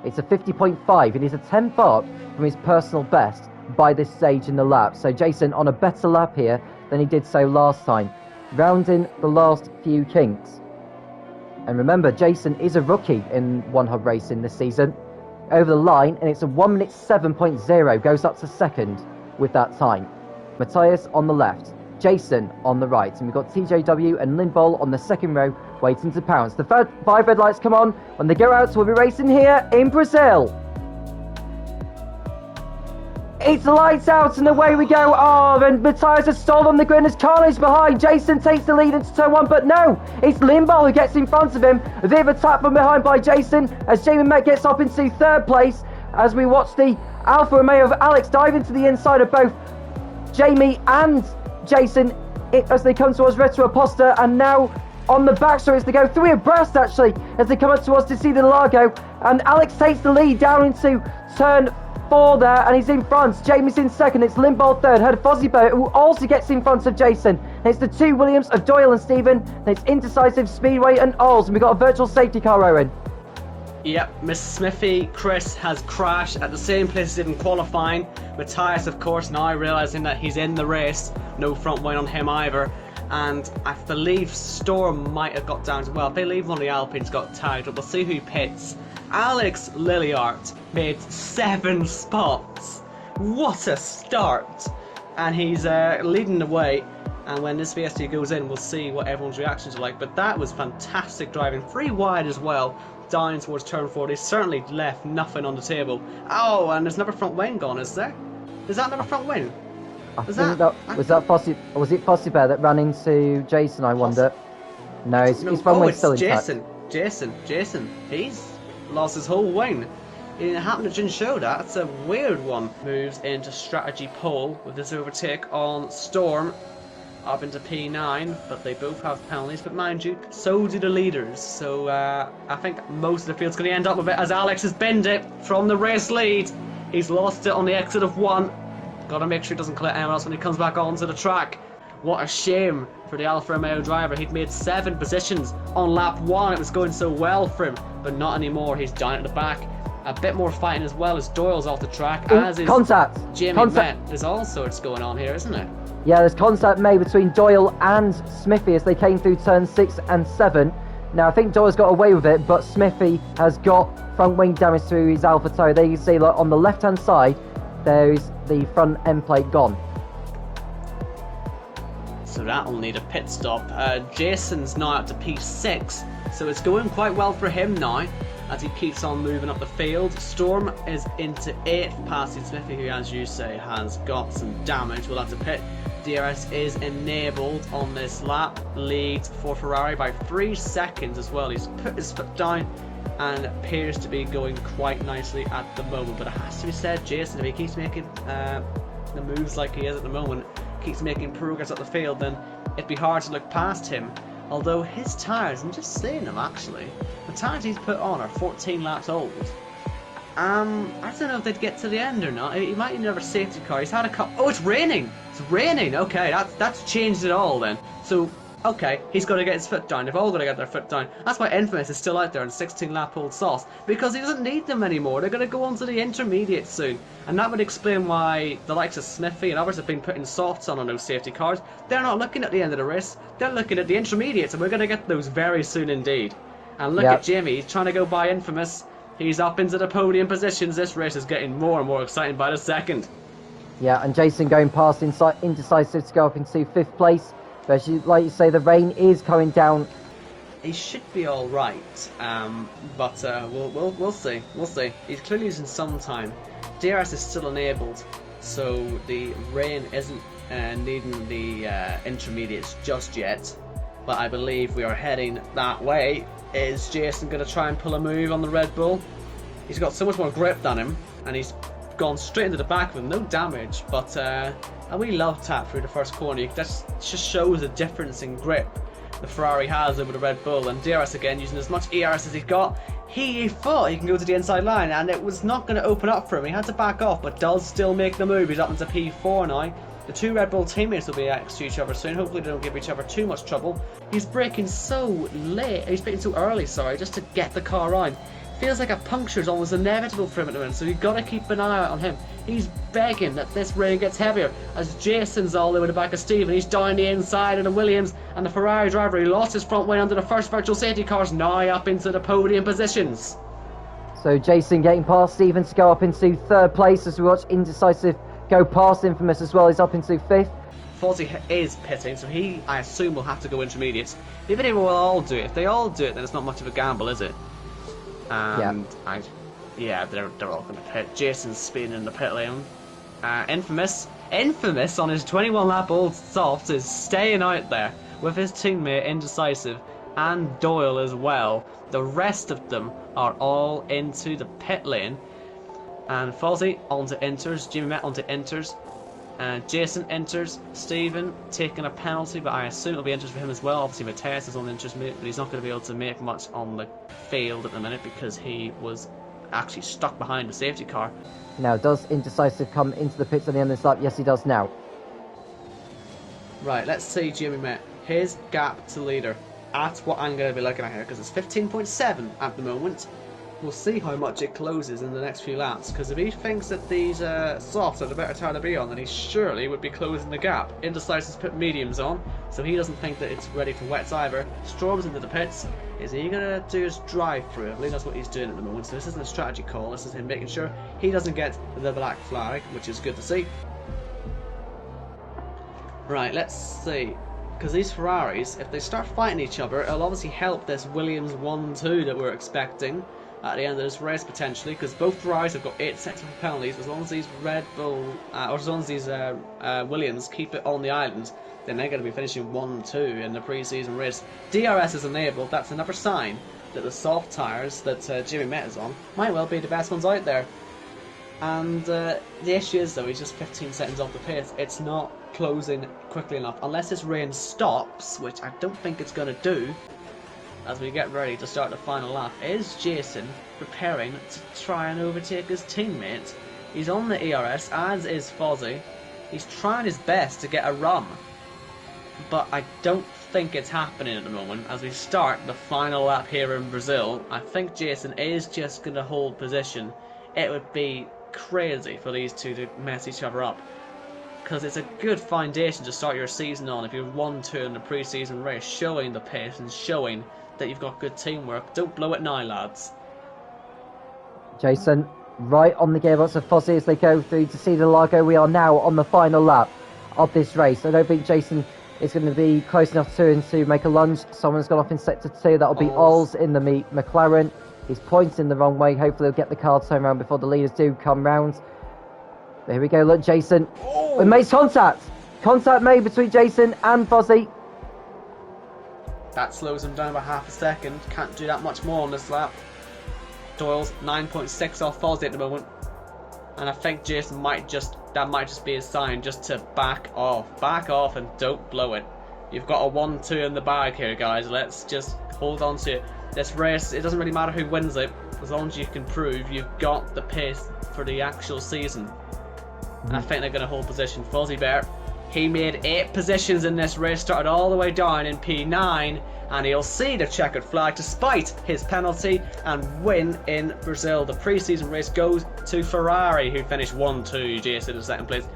It's a 50.5. It is a tenth up from his personal best by this stage in the lap. So Jason on a better lap here than he did so last time, rounding the last few kinks. And remember, Jason is a rookie in OneHubRacing this season. Over the line, and it's a 1 minute 7.0, goes up to second with that time. Matthias on the left, Jason on the right, and we've got TJW and Lindbol on the second row waiting to pounce. The five red lights come on. When they go out, we'll be racing here in Brazil. It's lights out and away we go. Oh, and Matthias has stalled on the grid as carnage behind. Jason takes the lead into turn one, but no, it's Lindbol who gets in front of him. A bit of a tap from behind by Jason as Jamie Met gets up into third place as we watch the Alfa Romeo of Alex dive into the inside of both Jamie and Jason as they come towards Retro Aposta, and now on the back straight as they go three abreast actually as they come up towards to see the Largo, and Alex takes the lead down into turn 4 there, and he's in front. Jamie's in second. It's Lindbol third. Heard Fozzibo, who also gets in front of Jason. And it's the two Williams of Doyle and Stephen. And it's Indecisive, Speedway and Ols. And we've got a virtual safety car, Owen. Yep, Miss Smithy, Chris has crashed at the same place as in qualifying. Matthias, of course, now realising that he's in the race. No front wing on him either. And I believe Storm might have got down as well. I believe one of the Alpines got tagged up. We'll see who pits. Alex Lilliart made 7 spots. What a start! And he's leading the way. And when this VST goes in, we'll see what everyone's reactions are like. But that was fantastic driving. 3 wide as well, down towards turn 4. They certainly left nothing on the table. Oh, and there's another front wing gone, is there? Is that another front wing? Was it Fossey Bear that ran into Jason, I wonder? No, his front wing's still intact. Jason. He's lost his whole wing. It happened to Jin show that. That's a weird one. Moves into strategy pole with this overtake on Storm up into P9, but they both have penalties. But mind you, so do the leaders. So I think most of the field's going to end up with it as Alex has binned it from the race lead. He's lost it on the exit of 1. Got to make sure he doesn't collect anyone else when he comes back onto the track. What a shame for the Alfa Romeo driver. He'd made 7 positions on lap 1. It was going so well for him, but not anymore. He's down at the back. A bit more fighting as well as Doyle's off the track. As is Jimmy Met. There's all sorts going on here, isn't it? Yeah, there's contact made between Doyle and Smithy as they came through turn 6 and 7. Now, I think Doyle's got away with it, but Smithy has got front wing damage through his Alfa tyre. There you can see, like, on the left-hand side, there's the front end plate gone. So that'll need a pit stop. Jason's now up to P6, so it's going quite well for him now as he keeps on moving up the field. Storm is into 8th, passing Smithy, who, as you say, has got some damage. We'll have to pit. DRS is enabled on this lap. Leads for Ferrari by 3 seconds as well. He's put his foot down and appears to be going quite nicely at the moment. But it has to be said, Jason, if he keeps making the moves like he is at the moment, keeps making progress up the field, then it'd be hard to look past him. Although his tyres, I'm just saying them actually, the tyres he's put on are 14 laps old. I don't know if they'd get to the end or not. He might need another safety car. He's had a car. Oh, it's raining! It's raining! Okay, that's changed it all then. So, okay, he's got to get his foot down. They've all got to get their foot down. That's why Infamous is still out there in 16 lap old sauce. Because he doesn't need them anymore. They're going to go on to the intermediate soon. And that would explain why the likes of Smithy and others have been putting softs on those safety cars. They're not looking at the end of the race. They're looking at the intermediates, and we're going to get those very soon indeed. And look at Jamie. He's trying to go by Infamous. He's up into the podium positions. This race is getting more and more exciting by the second. Yeah, and Jason going past Indecisive to go up into 5th place. But like you say, the rain is coming down. He should be all right, but we'll see. We'll see. He's clearly using some time. DRS is still enabled, so the rain isn't needing the intermediates just yet. But I believe we are heading that way. Is Jason going to try and pull a move on the Red Bull? He's got so much more grip than him, and he's gone straight into the back with no damage. But and we love tap through the first corner. That just shows a difference in grip the Ferrari has over the Red Bull. And DRS again using as much ERS as he's got. He thought he can go to the inside line, and it was not going to open up for him. He had to back off, but does still make the move. He's up into P4 now. The 2 Red Bull teammates will be next to each other soon. Hopefully they don't give each other too much trouble. He's braking so late. He's braking so early, sorry, just to get the car on. feels like a puncture is almost inevitable for him at the moment, so you've got to keep an eye out on him. He's begging that this rain gets heavier, as Jason's all the way to the back of Stephen. He's down the inside of the Williams, and the Ferrari driver, he lost his front wing under the first virtual safety cars, now up into the podium positions. So Jason getting past Stephen to go up into third place as we watch Indecisive go past Infamous as well. He's up into fifth. Fozzie is pitting, so he, I assume, will have to go intermediates. Even if we'll all do it, if they all do it, then it's not much of a gamble, is it? And yeah, they're all going to pit. Jason's speeding in the pit lane. Infamous on his 21-lap old soft is staying out there with his teammate Indecisive and Doyle as well. The rest of them are all into the pit lane. And Fozzie onto inters, Jimmy Met onto inters. Jason enters, Stephen taking a penalty, but I assume it'll be enters for him as well. Obviously Mateus is on the enters, but he's not going to be able to make much on the field at the minute because he was actually stuck behind the safety car. Now, does Indecisive come into the pits at the end of this lap? Yes, he does now. Right, let's see Jimmy Met. His gap to leader. That's what I'm going to be looking at here, because it's 15.7 at the moment. We'll see how much it closes in the next few laps, because if he thinks that these softs are the better tire to be on, then he surely would be closing the gap. Indecisive's put mediums on, so he doesn't think that it's ready for wets either. Storm's into the pits. Is he going to do his drive-through? I believe that's what he's doing at the moment, so this isn't a strategy call, this is him making sure he doesn't get the black flag, which is good to see. Right, let's see. Because these Ferraris, if they start fighting each other, it'll obviously help this Williams 1-2 that we're expecting at the end of this race potentially, because both Ferraris have got 8 sets of penalties. As long as these Red Bull, or as long as these Williams keep it on the island, then they're going to be finishing 1-2 in the pre-season race. DRS is enabled. That's another sign that the soft tyres that Jimmy Met is on might well be the best ones out there. And the issue is though, he's just 15 seconds off the pace. It's not closing quickly enough unless this rain stops, which I don't think it's going to do. As we get ready to start the final lap, is Jason preparing to try and overtake his teammate. He's on the ERS, as is Fozzie. He's trying his best to get a run, but I don't think it's happening at the moment. As we start the final lap here in Brazil, I think Jason is just going to hold position. It would be crazy for these two to mess each other up, because it's a good foundation to start your season on if you're 1-2 in the pre-season race, showing the pace and showing that you've got good teamwork. Don't blow it now, lads. Jason right on the gearbox of Fozzie as they go through to see the Largo. We are now on the final lap of this race. I don't think Jason is going to be close enough to him to make a lunge. Someone's gone off in sector 2. That'll be Ols in the McLaren. He's pointing the wrong way. Hopefully he'll get the car turned around before the leaders do come round. But here we go. Look, Jason. We made contact. Contact made between Jason and Fozzie. That slows him down by half a second. Can't do that much more on this lap. Doyle's 9.6 off Fozzie at the moment. And I think Jason that might just be his sign just to back off. Back off and don't blow it. You've got a 1-2 in the bag here, guys. Let's just hold on to it. This race, it doesn't really matter who wins it, as long as you can prove you've got the pace for the actual season. And I think they're going to hold position. Fozzie Bear, he made 8 positions in this race, started all the way down in P9, and he'll see the checkered flag despite his penalty and win in Brazil. The pre-season race goes to Ferrari, who finished 1-2, Jason in second place.